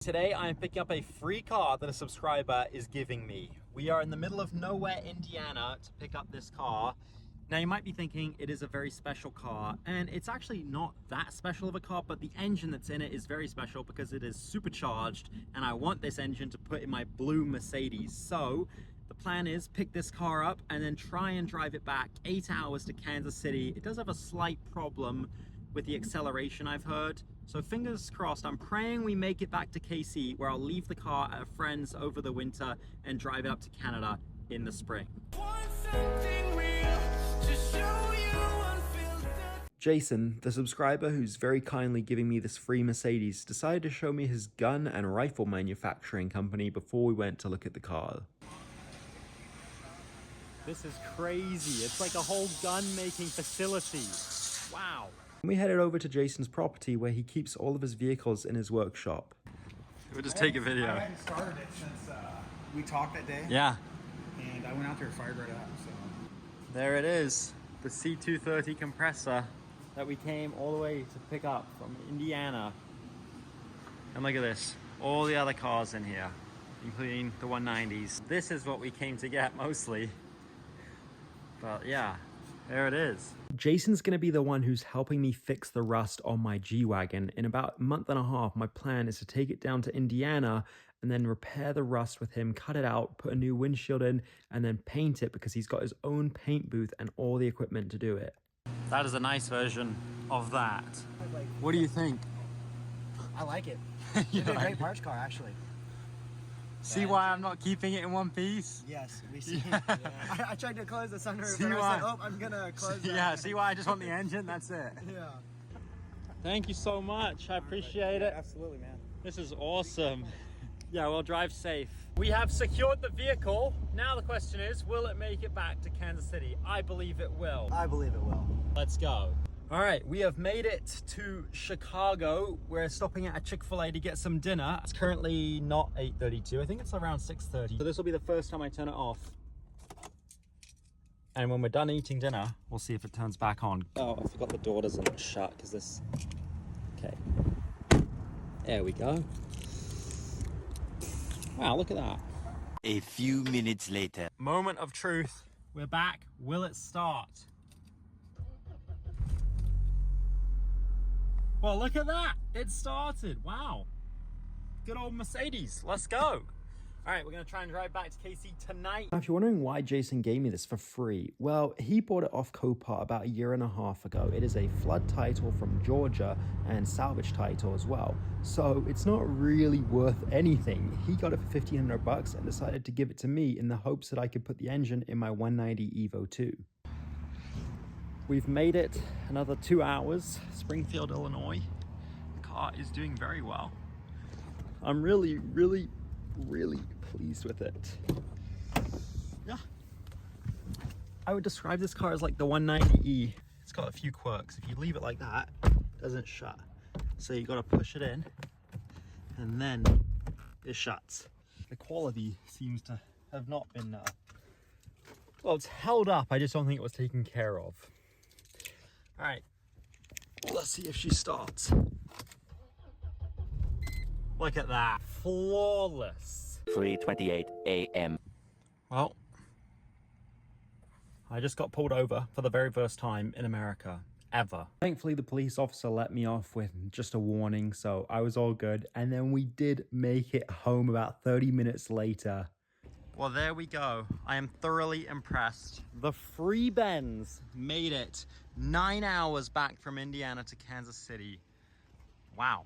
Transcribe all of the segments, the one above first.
Today I am picking up a free car that a subscriber is giving me. We are in the middle of nowhere, Indiana, to pick up this car. Now you might be thinking it is a very special car, and it's actually not that special of a car, but the engine that's in it is very special because it is supercharged, and I want this engine to put in my blue Mercedes. So the plan is pick this car up and then try and drive it back 8 hours to Kansas City. It does have a slight problem with the acceleration, I've heard. So fingers crossed, I'm praying we make it back to KC, where I'll leave the car at a friend's over the winter and drive it up to Canada in the spring. Jason, the subscriber who's very kindly giving me this free Mercedes, decided to show me his gun and rifle manufacturing company before we went to look at the car. This is crazy. It's like a whole gun making facility. Wow. We headed over to Jason's property where he keeps all of his vehicles in his workshop. We'll just take a video. I hadn't started it since we talked that day. Yeah. And I went out there and fired right up, so. There it is, the C230 compressor that we came all the way to pick up from Indiana. And look at this, all the other cars in here, including the 190s. This is what we came to get mostly. But yeah, there it is. Jason's gonna be the one who's helping me fix the rust on my G Wagon. In about a month and a half, my plan is to take it down to Indiana and then repair the rust with him, cut it out, put a new windshield in, and then paint it because he's got his own paint booth and all the equipment to do it. That is a nice version of that. What do you think? I like it. It's a great parts car, actually. See why I'm not keeping it in one piece? Yes, we see. Yeah. I tried to close the sunroof, See but why? I said, oh, I'm gonna close that. Yeah, see why I just want the engine? That's it. Yeah. Thank you so much. I appreciate it. Absolutely, man. This is awesome. Yeah, well, drive safe. We have secured the vehicle. Now the question is, will it make it back to Kansas City? I believe it will. I believe it will. Let's go. All right, we have made it to Chicago. We're stopping at a Chick-fil-A to get some dinner. It's currently not 8:32. I think it's around 6:30. So this will be the first time I turn it off. And when we're done eating dinner, we'll see if it turns back on. Oh, I forgot the door doesn't shut because this... Okay. There we go. Wow, look at that. A few minutes later. Moment of truth. We're back. Will it start? Well, look at that. It started. Wow. Good old Mercedes. Let's go. All right, we're going to try and drive back to KC tonight. Now, if you're wondering why Jason gave me this for free, well, he bought it off Copart about 1.5 years ago. It is a flood title from Georgia and salvage title as well. So it's not really worth anything. He got it for $1,500 and decided to give it to me in the hopes that I could put the engine in my 190 Evo 2. We've made it another 2 hours, Springfield, Illinois. The car is doing very well. I'm really pleased with it. Yeah. I would describe this car as like the 190E. It's got a few quirks. If you leave it like that, it doesn't shut. So you gotta push it in and then it shuts. The quality seems to have not been, well, it's held up. I just don't think it was taken care of. All right, let's see if she starts. Look at that, flawless. 3:28 a.m. Well, I just got pulled over for the very first time in America, ever. Thankfully, the police officer let me off with just a warning, so I was all good. And then we did make it home about 30 minutes later. Well, there we go. I am thoroughly impressed. The free Benz made it 9 hours back from Indiana to Kansas City. Wow.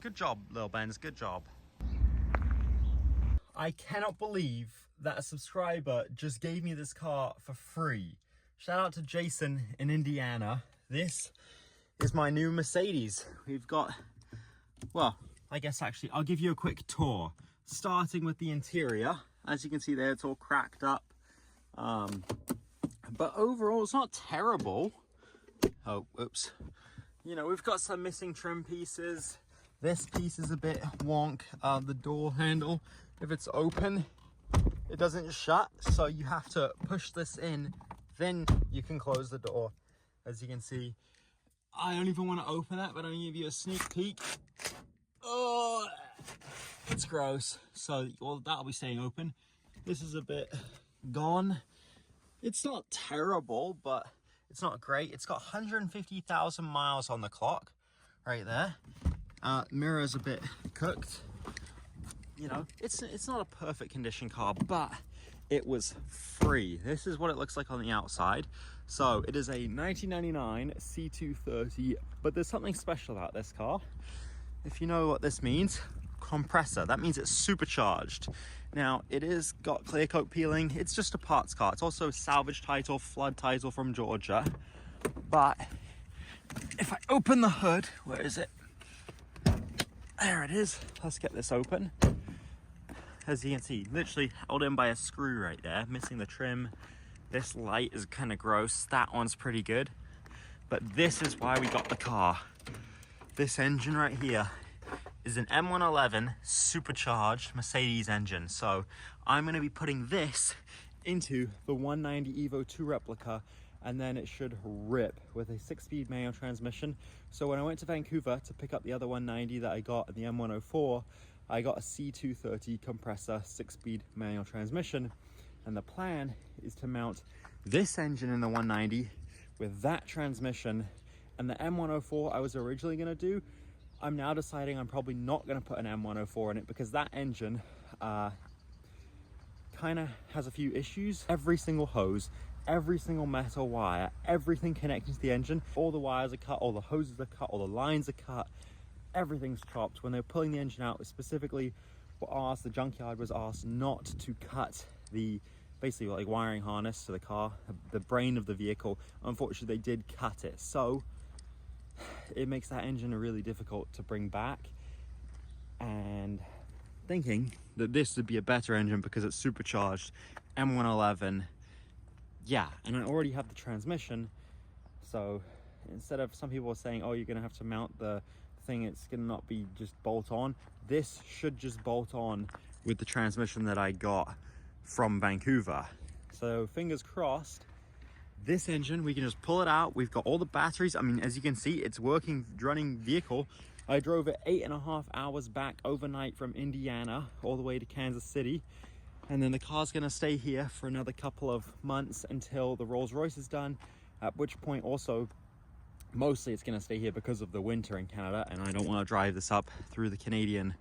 Good job, little Benz, good job. I cannot believe that a subscriber just gave me this car for free. Shout out to Jason in Indiana. This is my new Mercedes. We've got, well, I guess actually, I'll give you a quick tour. Starting with the interior. As you can see there, it's all cracked up. But overall, it's not terrible. Oh, oops. You know, we've got some missing trim pieces. This piece is a bit wonk. The door handle, if it's open, it doesn't shut. So you have to push this in, then you can close the door. As you can see, I don't even want to open it, but I'm going to give you a sneak peek. Oh, It's gross. So well, that'll be staying open. This is a bit gone. It's not terrible, but it's not great. It's got 150,000 miles on the clock right there. Mirror's a bit cooked. You know, it's not a perfect condition car, but it was free. This is what it looks like on the outside. So it is a 1999 C230, but there's something special about this car. If you know what this means, compressor. That means it's supercharged. Now, it is got clear coat peeling. It's just a parts car. It's also a salvage title, flood title from Georgia. But if I open the hood, where is it? There it is. Let's get this open. As you can see, literally held in by a screw right there, missing the trim. This light is kind of gross. That one's pretty good. But this is why we got the car. This engine right here is an M111 supercharged Mercedes engine. So I'm going to be putting this into the 190 Evo 2 replica, and then it should rip with a 6-speed manual transmission. So when I went to Vancouver to pick up the other 190 that I got in the M104, I got a C230 compressor 6-speed manual transmission. And the plan is to mount this engine in the 190 with that transmission. And the M104 I was originally going to do, I'm now deciding I'm probably not going to put an M104 in it because that engine kind of has a few issues. Every single hose, every single metal wire, everything connecting to the engine, all the wires are cut, all the hoses are cut, all the lines are cut, everything's chopped. When they were pulling the engine out, specifically the junkyard was asked not to cut the basically like wiring harness to the car, the brain of the vehicle. Unfortunately, they did cut it. So it makes that engine really difficult to bring back, and thinking that this would be a better engine because it's supercharged M111. Yeah, and I already have the transmission, so instead of some people are saying, oh, you're gonna have to mount the thing, it's gonna not be just bolt on, this should just bolt on with the transmission that I got from Vancouver. So fingers crossed. This engine, we can just pull it out. We've got all the batteries. I mean, as you can see, it's working, running vehicle. I drove it 8.5 hours back overnight from Indiana all the way to Kansas City. And then the car's gonna stay here for another couple of months until the Rolls-Royce is done, at which point also, mostly it's gonna stay here because of the winter in Canada, and I don't wanna drive this up through the Canadian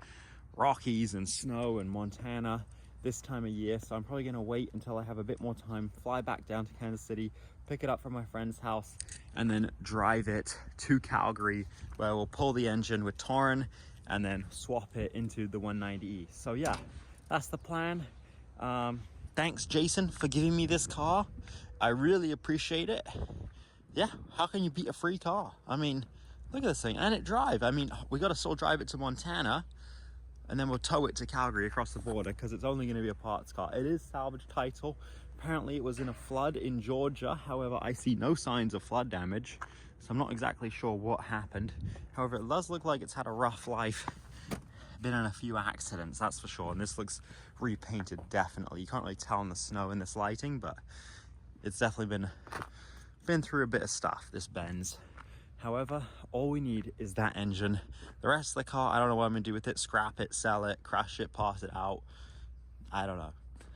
Rockies and snow and Montana this time of year. So I'm probably gonna wait until I have a bit more time, fly back down to Kansas City, pick it up from my friend's house, and then drive it to Calgary, where we'll pull the engine with Torren and then swap it into the 190E. So yeah, that's the plan. Thanks, Jason, for giving me this car. I really appreciate it. Yeah, how can you beat a free car? I mean, look at this thing, and it drive. I mean, we gotta still drive it to Montana, and then we'll tow it to Calgary across the border because it's only going to be a parts car. It is salvage title. Apparently it was in a flood in Georgia. However, I see no signs of flood damage, so I'm not exactly sure what happened. However, it does look like it's had a rough life. Been in a few accidents, that's for sure. And this looks repainted, definitely. You can't really tell in the snow in this lighting, but it's definitely been through a bit of stuff, this Benz. However, all we need is that engine. The rest of the car, I don't know what I'm gonna do with it. Scrap it, sell it, crash it, pass it out. I don't know.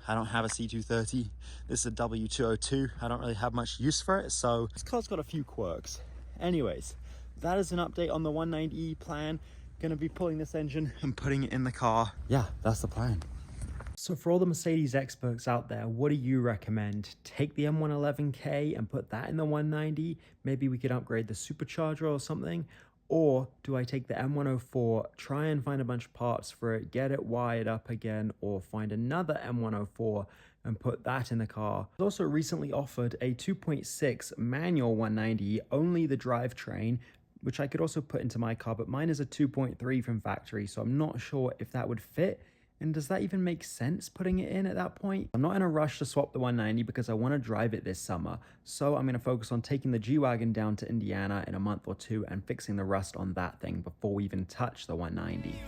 I don't have a C230. This is a W202. I don't really have much use for it, so this car's got a few quirks. Anyways, that is an update on the 190E plan. Gonna be pulling this engine and putting it in the car. Yeah, that's the plan. So for all the Mercedes experts out there, what do you recommend? Take the M111K and put that in the 190? Maybe we could upgrade the supercharger or something? Or do I take the M104, try and find a bunch of parts for it, get it wired up again, or find another M104 and put that in the car? I also recently offered a 2.6 manual 190, only the drivetrain, which I could also put into my car, but mine is a 2.3 from factory, so I'm not sure if that would fit. And does that even make sense putting it in at that point? I'm not in a rush to swap the 190 because I want to drive it this summer. So I'm going to focus on taking the G Wagon down to Indiana in a month or two and fixing the rust on that thing before we even touch the 190.